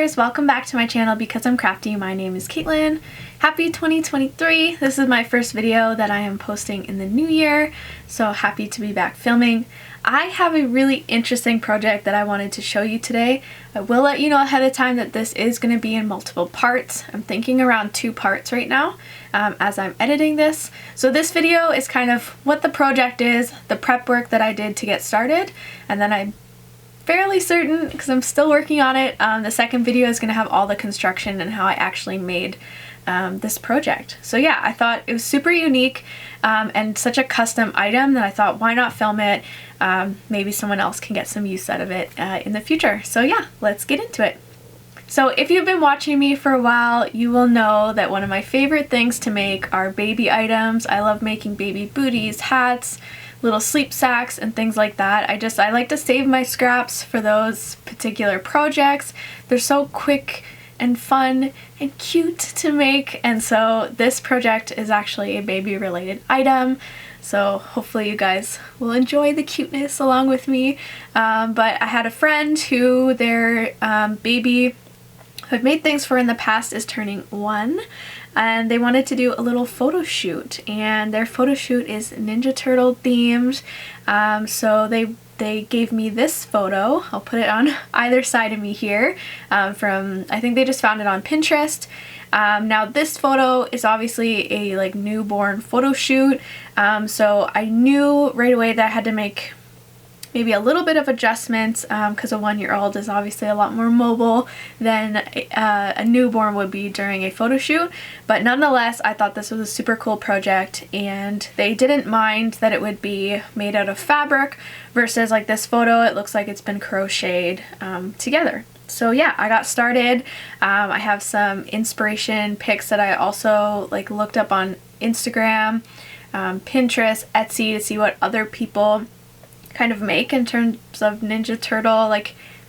creators, welcome back to my channel Because I'm Crafty. My name is Caitlin. Happy 2023. This is my first video that I am posting in the new year, so happy to be back filming. I have a really interesting project that I wanted to show you today. I will let you know ahead of time that this is going to be in multiple parts. I'm thinking around 2 parts right now as I'm editing this. So this video is kind of what the project is, the prep work that I did to get started, and then I'm fairly certain, because I'm still working on it, the second video is going to have all the construction and how I actually made this project. So yeah, I thought it was super unique and such a custom item that I thought, why not film it? Maybe someone else can get some use out of it in the future. So yeah, let's get into it. So if you've been watching me for a while, you will know that one of my favorite things to make are baby items. I love making baby booties, hats, little sleep sacks, and things like that. I like to save my scraps for those particular projects. They're so quick and fun and cute to make, and so this project is actually a baby related item. So hopefully you guys will enjoy the cuteness along with me. But I had a friend who their baby who I've made things for in the past is turning 1, and they wanted to do a little photo shoot, and their photo shoot is Ninja Turtle themed. So they gave me this photo. I'll put it on either side of me here from, I think they just found it on Pinterest. Now this photo is obviously a newborn photo shoot, so I knew right away that I had to make maybe a little bit of adjustments because a 1-year-old is obviously a lot more mobile than a newborn would be during a photo shoot. But nonetheless, I thought this was a super cool project, and they didn't mind that it would be made out of fabric versus like this photo, it looks like it's been crocheted together. So yeah, I got started. I have some inspiration pics that I also looked up on Instagram, Pinterest, Etsy to see what other people kind of make in terms of Ninja Turtle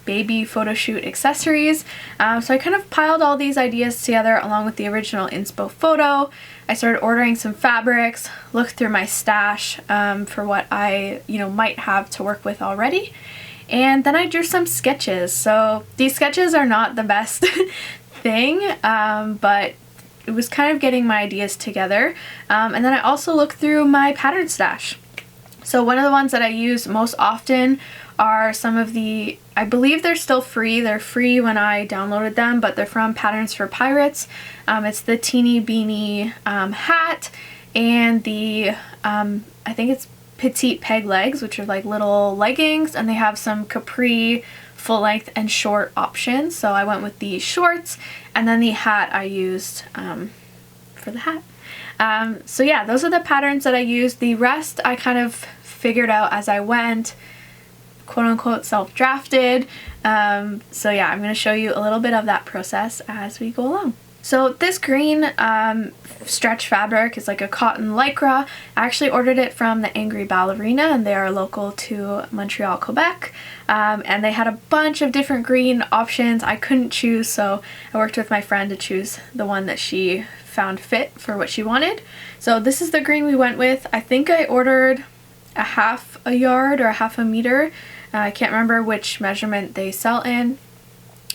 baby photo shoot accessories. So I kind of piled all these ideas together along with the original inspo photo. I started ordering some fabrics, looked through my stash for what I might have to work with already, and then I drew some sketches. So these sketches are not the best thing, but it was kind of getting my ideas together. And then I also looked through my pattern stash. So one of the ones that I use most often are some of the, I believe they're still free. They're free when I downloaded them, but they're from Patterns for Pirates. It's the Teeny Beanie hat and the, I think it's petite peg legs, which are like little leggings, and they have some capri full length and short options. So I went with the shorts, and then the hat I used for the hat. So yeah, those are the patterns that I used. The rest I kind of figured out as I went, quote unquote self-drafted. So yeah, I'm going to show you a little bit of that process as we go along. So this green stretch fabric is like a cotton lycra. I actually ordered it from the Angry Ballerina, and they are local to Montreal, Quebec. And they had a bunch of different green options. I couldn't choose, so I worked with my friend to choose the one that she found fit for what she wanted. So this is the green we went with. I think I ordered a half a yard or a half a meter. I can't remember which measurement they sell in,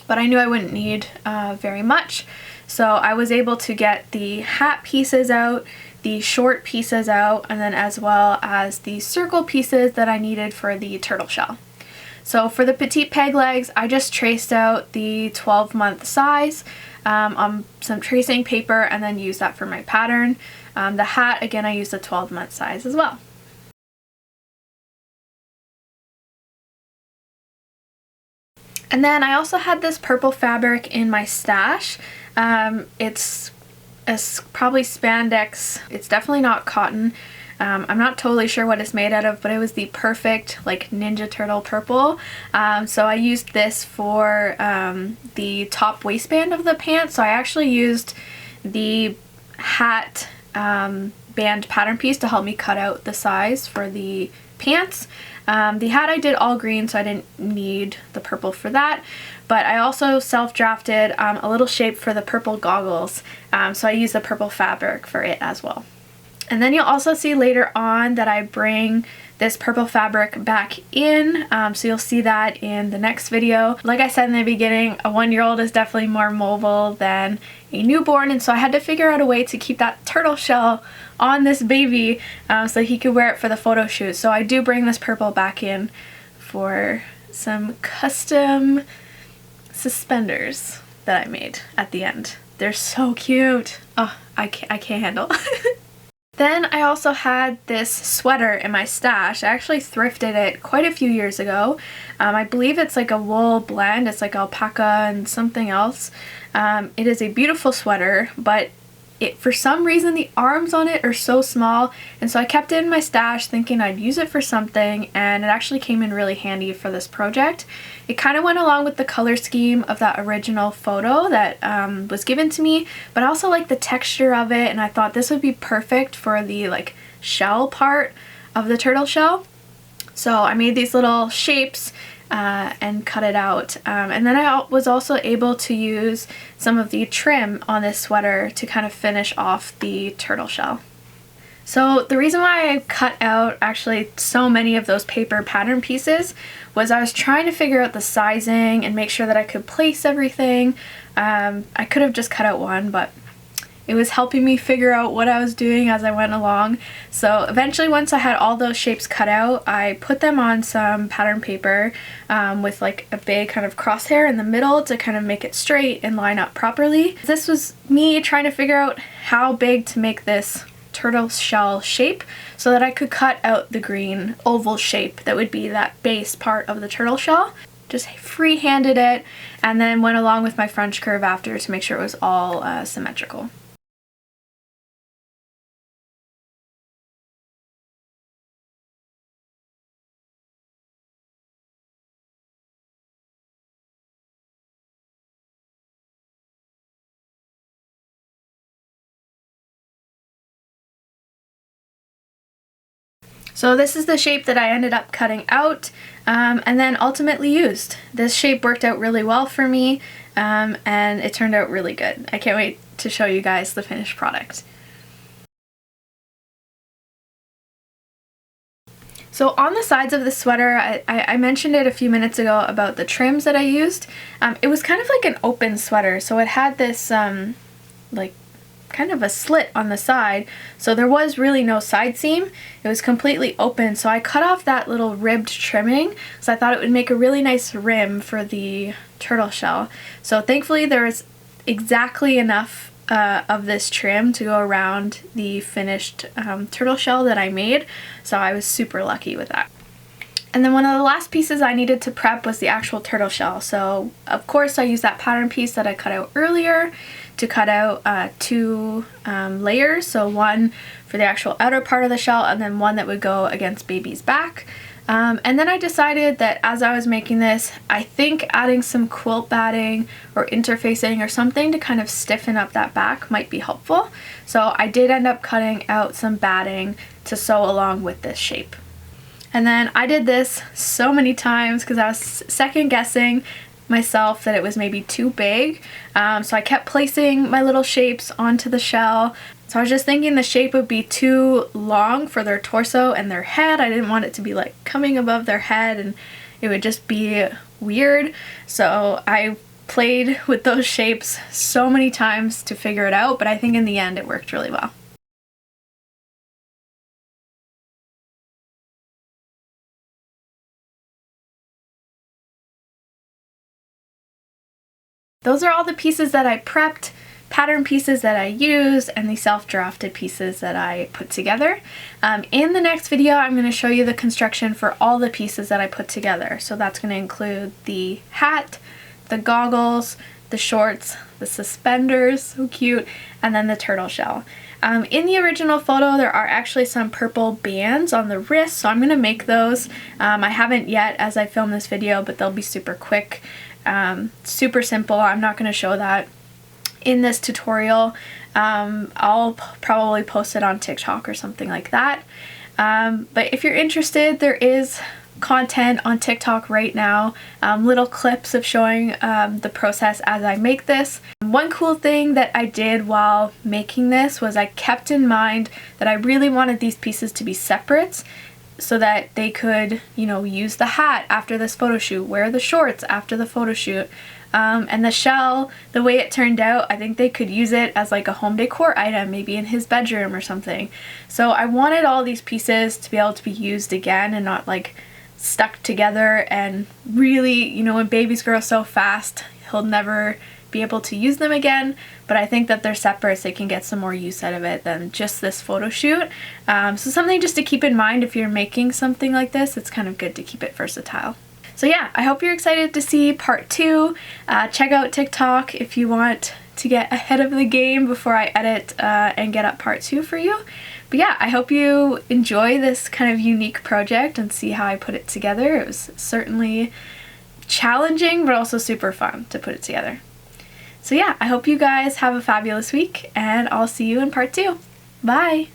but I knew I wouldn't need very much. So I was able to get the hat pieces out, the short pieces out, and then as well as the circle pieces that I needed for the turtle shell. So for the petite peg legs, I just traced out the 12-month size on some tracing paper and then used that for my pattern. The hat, again, I used the 12-month size as well. And then I also had this purple fabric in my stash. It's probably spandex. It's definitely not cotton. I'm not totally sure what it's made out of, but it was the perfect Ninja Turtle purple. So I used this for the top waistband of the pants. So I actually used the hat band pattern piece to help me cut out the size for the pants. The hat I did all green, so I didn't need the purple for that. But I also self-drafted a little shape for the purple goggles. So I used the purple fabric for it as well. And then you'll also see later on that I bring this purple fabric back in, so you'll see that in the next video. Like I said in the beginning, a 1-year-old is definitely more mobile than a newborn, and so I had to figure out a way to keep that turtle shell on this baby so he could wear it for the photo shoot. So I do bring this purple back in for some custom suspenders that I made at the end. They're so cute. Oh, I can't handle. Then I also had this sweater in my stash. I actually thrifted it quite a few years ago. I believe it's like a wool blend. It's like alpaca and something else. It is a beautiful sweater, but for some reason the arms on it are so small, and so I kept it in my stash thinking I'd use it for something, and it actually came in really handy for this project. It kind of went along with the color scheme of that original photo that was given to me, but I also like the texture of it, and I thought this would be perfect for the like shell part of the turtle shell. So I made these little shapes and cut it out. And then I was also able to use some of the trim on this sweater to kind of finish off the turtle shell. So the reason why I cut out actually so many of those paper pattern pieces was I was trying to figure out the sizing and make sure that I could place everything. I could have just cut out one, but it was helping me figure out what I was doing as I went along. So eventually, once I had all those shapes cut out, I put them on some pattern paper with like a big kind of crosshair in the middle to kind of make it straight and line up properly. This was me trying to figure out how big to make this turtle shell shape so that I could cut out the green oval shape that would be that base part of the turtle shell. Just free-handed it and then went along with my French curve after to make sure it was all symmetrical. So this is the shape that I ended up cutting out and then ultimately used. This shape worked out really well for me and it turned out really good. I can't wait to show you guys the finished product. So on the sides of the sweater, I mentioned it a few minutes ago about the trims that I used. It was kind of like an open sweater, so it had this like kind of a slit on the side, so there was really no side seam. It was completely open, so I cut off that little ribbed trimming, so I thought it would make a really nice rim for the turtle shell. So thankfully there was exactly enough of this trim to go around the finished turtle shell that I made, so I was super lucky with that. And then one of the last pieces I needed to prep was the actual turtle shell. So of course I used that pattern piece that I cut out earlier to cut out 2 layers. So one for the actual outer part of the shell and then one that would go against baby's back. And then I decided that as I was making this, I think adding some quilt batting or interfacing or something to kind of stiffen up that back might be helpful. So I did end up cutting out some batting to sew along with this shape. And then I did this so many times because I was second guessing myself that it was maybe too big. So I kept placing my little shapes onto the shell. So I was just thinking the shape would be too long for their torso and their head. I didn't want it to be like coming above their head and it would just be weird. So I played with those shapes so many times to figure it out, but I think in the end it worked really well. Those are all the pieces that I prepped, pattern pieces that I used, and the self-drafted pieces that I put together. In the next video, I'm going to show you the construction for all the pieces that I put together. So that's going to include the hat, the goggles, the shorts, the suspenders, so cute, and then the turtle shell. In the original photo, there are actually some purple bands on the wrist, so I'm going to make those. I haven't yet as I film this video, but they'll be super quick. Super simple. I'm not going to show that in this tutorial. I'll probably post it on TikTok or something like that. But if you're interested, there is content on TikTok right now, little clips of showing the process as I make this. One cool thing that I did while making this was I kept in mind that I really wanted these pieces to be separate so that they could, you know, use the hat after this photo shoot, wear the shorts after the photo shoot. And the shell, the way it turned out, I think they could use it as like a home decor item, maybe in his bedroom or something. So I wanted all these pieces to be able to be used again and not like stuck together, and really, you know, when babies grow so fast, he'll never be able to use them again. But I think that they're separate, so they can get some more use out of it than just this photo shoot. So something just to keep in mind if you're making something like this, it's kind of good to keep it versatile. So yeah, I hope you're excited to see part 2. Check out TikTok if you want to get ahead of the game before I edit and get up part 2 for you. But yeah, I hope you enjoy this kind of unique project and see how I put it together. It was certainly challenging, but also super fun to put it together. So yeah, I hope you guys have a fabulous week, and I'll see you in part 2. Bye!